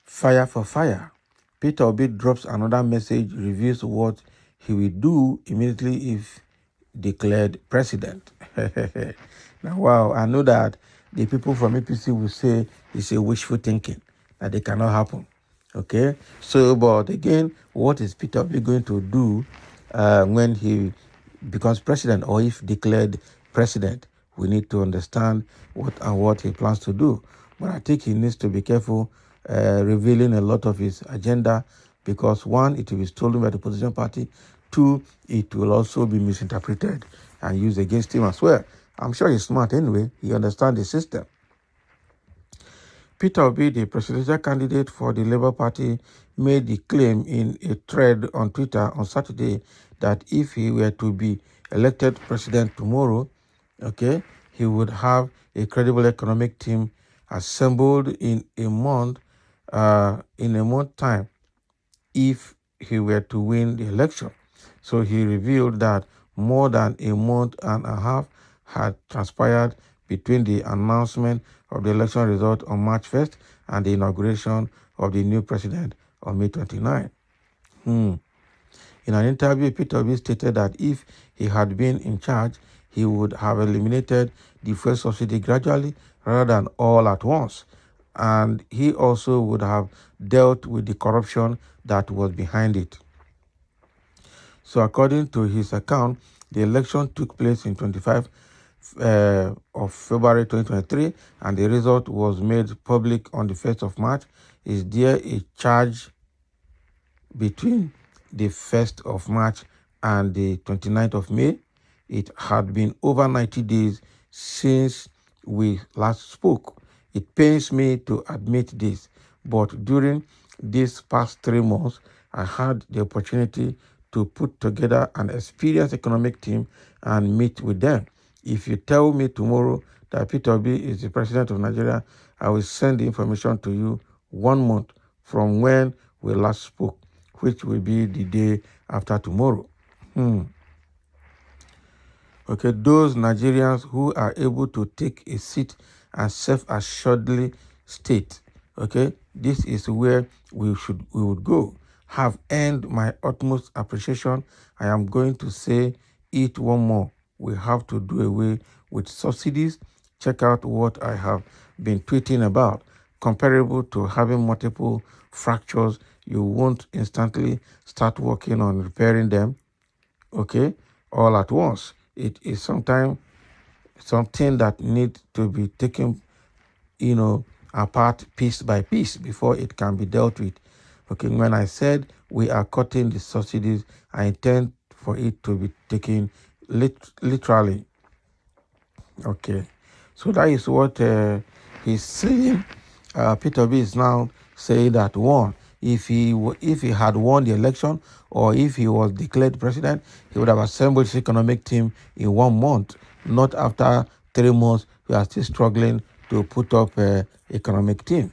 Fire for fire. Peter Obi drops another message, reveals what he will do immediately if declared president. Now, wow, I know that the people from APC will say it's a wishful thinking, that it cannot happen. Okay, so, but again, what is Peter Obi going to do when he becomes president, or if declared president? We need to understand what he plans to do. But I think he needs to be careful revealing a lot of his agenda, because one, it will be stolen by the opposition party. Two, it will also be misinterpreted and used against him as well. I'm sure he's smart anyway. He understands the system. Peter Obi, the presidential candidate for the Labour Party, made the claim in a thread on Twitter on Saturday that if he were to be elected president tomorrow, okay, he would have a credible economic team assembled in a month time if he were to win the election. So he revealed that more than a month and a half had transpired between the announcement of the election result on March 1st and the inauguration of the new president on May 29. In an interview, Peter Obi stated that if he had been in charge, he would have eliminated the fuel subsidy gradually rather than all at once. And he also would have dealt with the corruption that was behind it. So according to his account, the election took place in 25 of February 2023, and the result was made public on the 1st of March. Is there a charge between the 1st of March and the 29th of May? It had been over 90 days since we last spoke. It pains me to admit this, but during these past 3 months, I had the opportunity to put together an experienced economic team and meet with them. If you tell me tomorrow that Peter Obi is the president of Nigeria, I will send the information to you 1 month from when we last spoke, which will be the day after tomorrow. Okay, those Nigerians who are able to take a seat and self-assuredly state, okay, this is where we would go, have earned my utmost appreciation. I am going to say it one more. We have to do away with subsidies. Check out what I have been tweeting about. Comparable to having multiple fractures, you won't instantly start working on repairing them, okay, all at once. It is sometimes something that needs to be taken, apart piece by piece before it can be dealt with. Okay, when I said we are cutting the subsidies, I intend for it to be taken literally. Okay, so that is what he's saying. Peter Obi is now saying that one, if he had won the election, or if he was declared president, he would have assembled his economic team in 1 month, not after 3 months. We are still struggling to put up an economic team.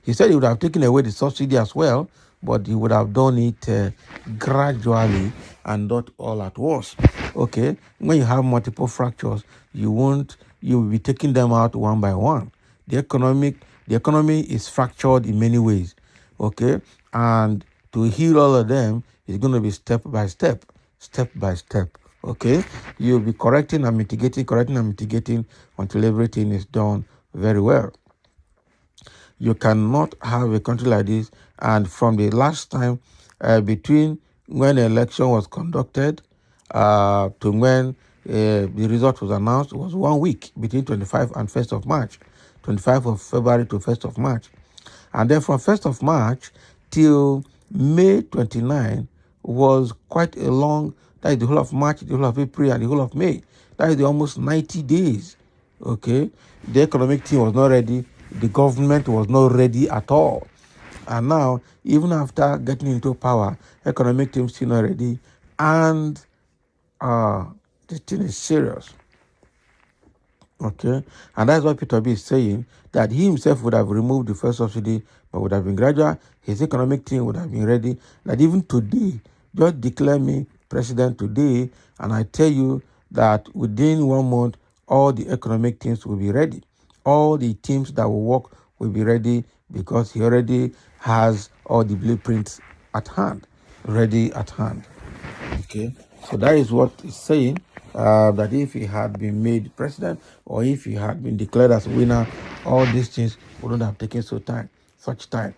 He said he would have taken away the subsidy as well, but he would have done it gradually and not all at once. Okay, when you have multiple fractures, you will be taking them out one by one. The economy is fractured in many ways. Okay, and to heal all of them is going to be step by step. Okay, you'll be correcting and mitigating until everything is done very well. You cannot have a country like this. And from the last time, between when the election was conducted to when the result was announced, was 1 week between 25 and 1st of March, 25 of February to 1st of March. And then from 1st of March till May 29 was quite a long, that is the whole of March, the whole of April, and the whole of May. That is the almost 90 days. Okay, the economic team was not ready. The government was not ready at all. And now, even after getting into power, economic team still not ready. And the thing is serious. Okay, and that's what Peter Obi is saying, that he himself would have removed the first subsidy, but would have been gradual. His economic team would have been ready. That even today, just declare me president today, and I tell you that within 1 month, all the economic teams will be ready. All the teams that will work will be ready because he already has all the blueprints at hand, ready at hand. Okay, so that is what he's saying. That if he had been made president or if he had been declared as winner, all these things wouldn't have taken such time.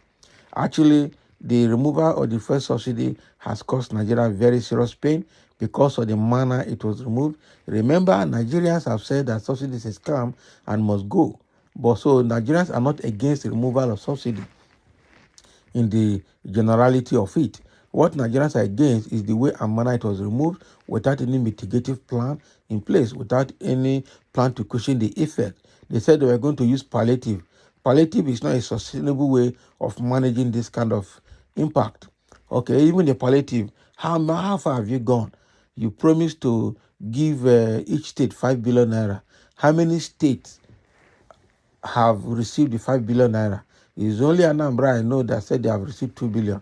Actually, the removal of the first subsidy has caused Nigeria very serious pain because of the manner it was removed. Remember, Nigerians have said that subsidy is a scam and must go. But so Nigerians are not against the removal of subsidy in the generality of it. What Nigerians are against is the way and manner it was removed without any mitigative plan in place, without any plan to cushion the effect. They said they were going to use palliative. Palliative is not a sustainable way of managing this kind of impact. Okay, even the palliative, how far have you gone? You promised to give each state 5 billion naira. How many states have received the 5 billion naira? It's only Anambra I know that said they have received 2 billion.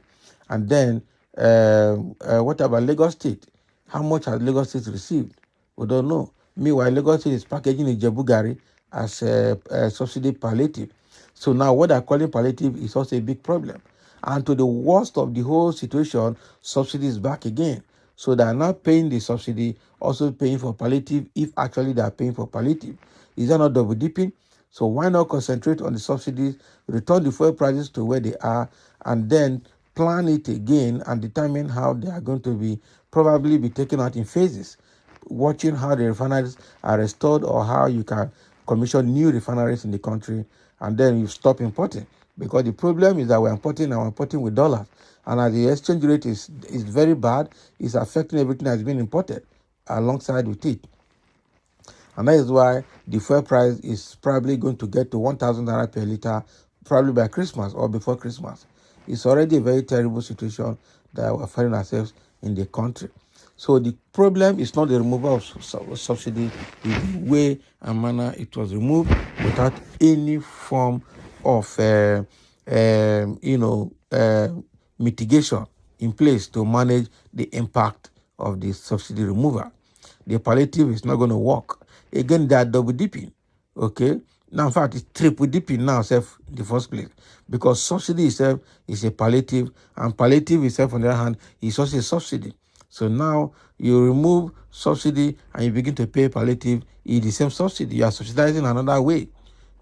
And then, what about Lagos State? How much has Lagos State received? We don't know. Meanwhile, Lagos State is packaging in Jebugari as a subsidy palliative. So now what they're calling palliative is also a big problem. And to the worst of the whole situation, subsidy is back again. So they are not paying the subsidy, also paying for palliative, if actually they are paying for palliative. Is that not double dipping? So why not concentrate on the subsidies, return the fuel prices to where they are, and then plan it again and determine how they are going to be probably be taken out in phases, watching how the refineries are restored or how you can commission new refineries in the country, and then you stop importing. Because the problem is that we're importing with dollars. And as the exchange rate is very bad, it's affecting everything that's been imported alongside with it. And that is why the fuel price is probably going to get to 1,000 naira per liter, probably by Christmas or before Christmas. It's already a very terrible situation that we're finding ourselves in the country. So the problem is not the removal of subsidy, it's the way and manner it was removed without any form of, mitigation in place to manage the impact of the subsidy removal. The palliative is not going to work. Again, they are double dipping. Okay? Now, in fact, it's triple dipping now, self in the first place. Because subsidy itself is a palliative, and palliative itself, on the other hand, is also a subsidy. So now you remove subsidy and you begin to pay palliative, it's the same subsidy. You are subsidizing another way.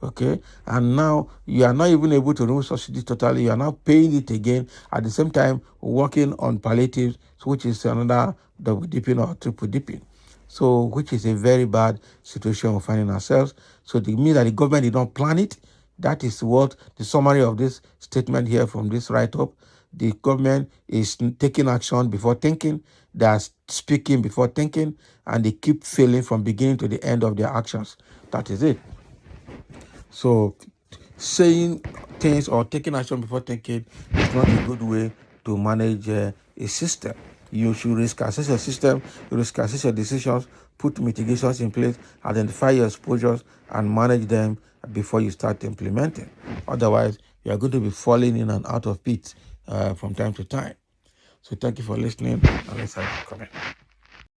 Okay, and now you are not even able to remove subsidy totally. You are now paying it again at the same time working on palliatives, which is another double dipping or triple dipping. So, which is a very bad situation we're finding ourselves. So, it means that the government did not plan it. That is what the summary of this statement here from this write-up. The government is taking action before thinking. They are speaking before thinking, and they keep failing from beginning to the end of their actions. That is it. So, saying things or taking action before thinking is not a good way to manage a system. You should risk assess your system, risk assess your decisions, put mitigations in place, identify your exposures, and manage them before you start implementing. Otherwise, you are going to be falling in and out of pits from time to time. So, thank you for listening, and let's have a comment.